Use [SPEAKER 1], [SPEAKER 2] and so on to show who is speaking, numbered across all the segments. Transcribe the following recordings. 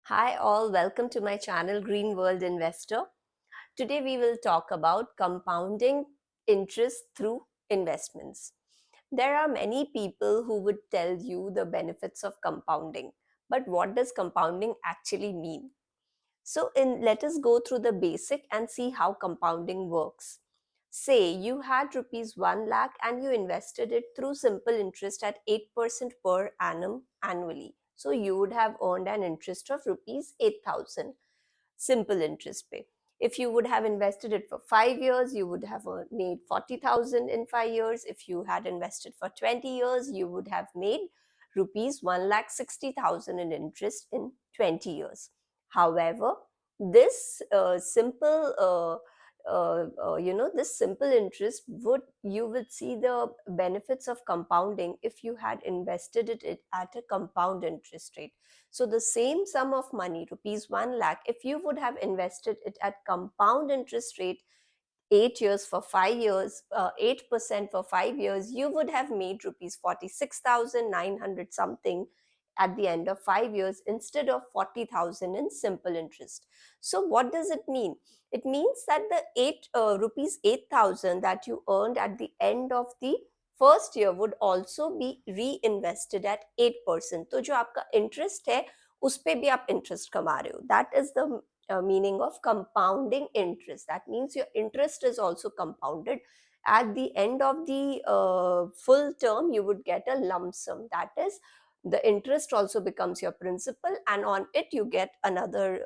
[SPEAKER 1] Hi all, welcome to my channel Green World Investor. Today we will talk about compounding interest through investments. There are many people who would tell you the benefits of compounding, but what does compounding actually mean? Let us go through the basic and see how compounding works. Say you had rupees 1 lakh and you invested it through simple interest at 8% per annum annually. So you would have earned an interest of rupees 8,000 simple interest pay. If you would have invested it for 5 years, you would have made 40,000 in 5 years. If you had invested for 20 years, you would have made rupees 1,60,000 in interest in 20 years. However, this simple this simple interest would you would see the benefits of compounding if you had invested it at a compound interest rate. So the same sum of money, rupees 1 lakh, if you would have invested it at compound interest rate 8 years for 5 years, 8% for 5 years, you would have made rupees 46,900 something at the end of 5 years instead of 40,000 in simple interest. So what does it mean? It means that the rupees 8,000 that you earned at the end of the first year would also be reinvested at 8%. तो जो आपका interest है उस पे भी आप interest कमा रहे हो. That is the meaning of compounding interest. That means your interest is also compounded. At the end of the full term, you would get a lump sum. That is, the interest also becomes your principal, and on it you get another,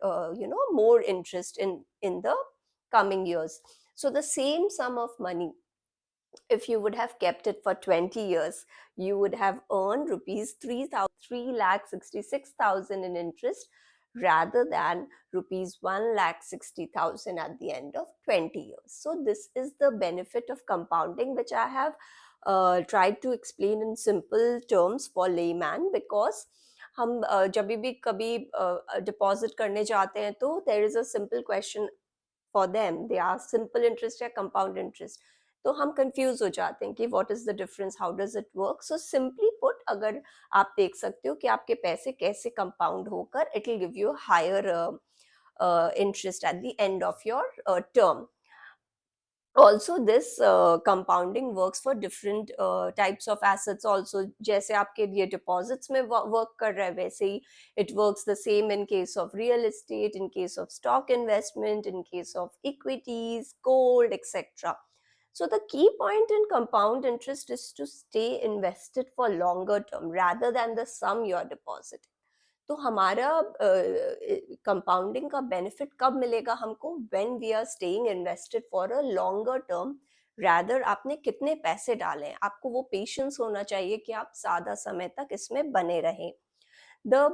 [SPEAKER 1] more interest in the coming years. So the same sum of money, if you would have kept it for 20 years, you would have earned rupees 3,66,000 in interest rather than rupees 1,60,000 at the end of 20 years. So this is the benefit of compounding, which I have tried to explain in simple terms for layman, because हम जब भी कभी deposit करने जाते हैं तो there is a simple question for them. They ask simple interest या compound interest. तो हम कंफ्यूज हो जाते हैं कि what is the difference, how does it work. So simply put, अगर आप देख सकते हो कि आपके पैसे कैसे कंपाउंड होकर it will give you hire interest at the end of your term. Also this compounding works for different types of assets also. जैसे आपके लिए deposits में work कर रहा है, वैसे ही it works the same in case of real estate, in case of stock investment, in case of equities, gold, etc. So the key point in compound interest is to stay invested for longer term rather than the sum you are depositing. तो हमारा compounding का benefit कब मिलेगा हमको? When we are staying invested for a longer term. Rather आपने कितने पैसे डाले हैं, आपको वो पेशेंस होना चाहिए कि आप ज्यादा समय तक इसमें बने रहें. The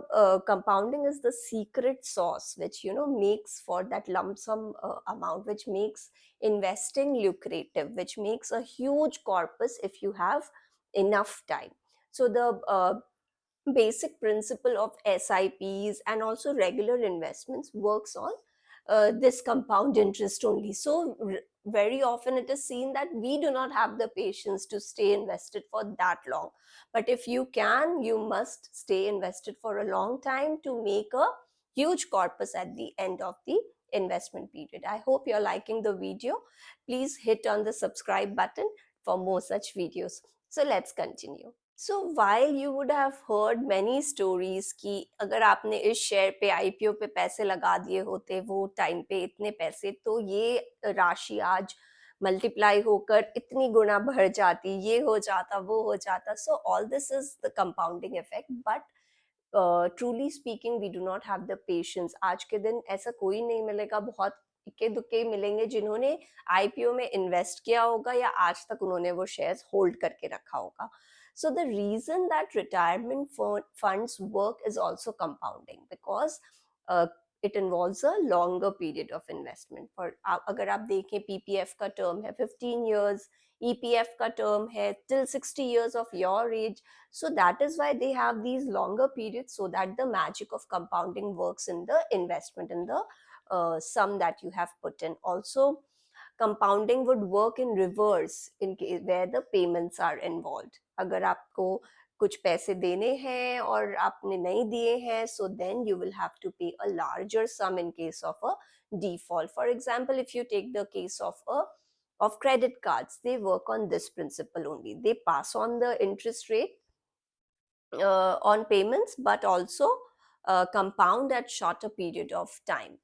[SPEAKER 1] compounding is the secret sauce which makes for that lump sum amount, which makes investing lucrative, which makes a huge corpus if you have enough time. So the basic principle of SIPs and also regular investments works on this compound interest only. So very often it is seen that we do not have the patience to stay invested for that long. But if you can, you must stay invested for a long time to make a huge corpus at the end of the investment period. I hope you're liking the video. Please hit on the subscribe button for more such videos. So let's continue. So while you would have heard many stories कि अगर आपने इस share पे IPO पे पैसे लगा दिए होते वो टाइम पे इतने पैसे, तो ये राशि आज मल्टीप्लाई होकर इतनी गुना बढ़ जाती, ये हो जाता, वो हो जाता. So all this is the compounding effect. But truly speaking we do not have the patience. आज के दिन ऐसा कोई नहीं मिलेगा, बहुत इक्के दुक्के मिलेंगे जिन्होंने आईपीओ में इन्वेस्ट किया होगा या आज तक उन्होंने वो शेयर्स होल्ड करके रखा होगा. So the reason that retirement funds work is also compounding, because it involves a longer period of investment. For अगर आप देखें पीपीएफ का टर्म है 15 years, ईपीएफ का टर्म है till 60 years of your age. So that is why they have these longer periods, so that the magic of compounding works in the investment, in the sum that you have put in. Also compounding would work in reverse in case where the payments are involved. अगर आपको कुछ पैसे देने हैं और आपने नहीं दिए हैं, so then you will have to pay a larger sum in case of a default. For example, if you take the case of credit cards, they work on this principle only. They pass on the interest rate on payments, but also compound at shorter period of time.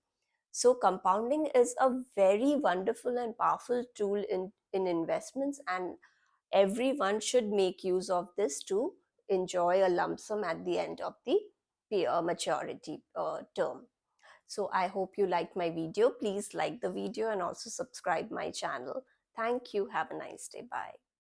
[SPEAKER 1] So compounding is a very wonderful and powerful tool in investments, and everyone should make use of this to enjoy a lump sum at the end of the maturity term. So I hope you liked my video. Please like the video and also subscribe my channel. Thank you. Have a nice day. Bye.